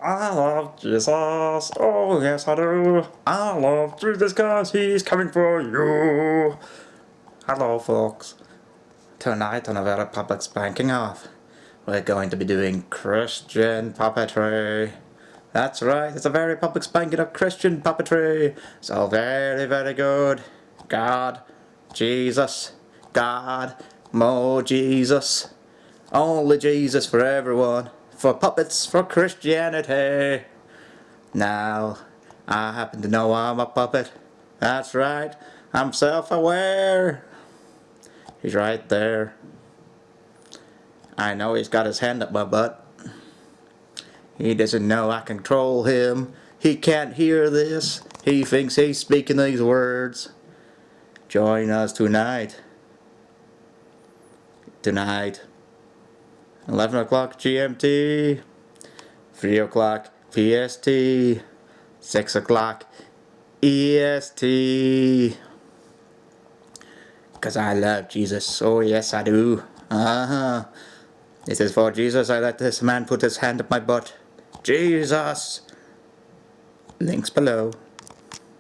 I love Jesus. Oh, yes, I do. I love Jesus because he's coming for you. Hello, folks. Tonight on a very public spanking off, we're going to be doing Christian puppetry. That's right, it's a very public spanking of Christian puppetry. So very, very good. God, Jesus, God, more Jesus. Only Jesus for everyone. For puppets, for Christianity. Now, I happen to know I'm a puppet. That's right, I'm self-aware. He's right there. I know he's got his hand up my butt. He doesn't know I control him. He can't hear this. He thinks he's speaking these words. Join us tonight. Tonight. 11 o'clock GMT. 3 o'clock PST. 6 o'clock EST. Because I love Jesus. Oh yes I do. This is for Jesus. I let this man put his hand up my butt. Jesus! Links below.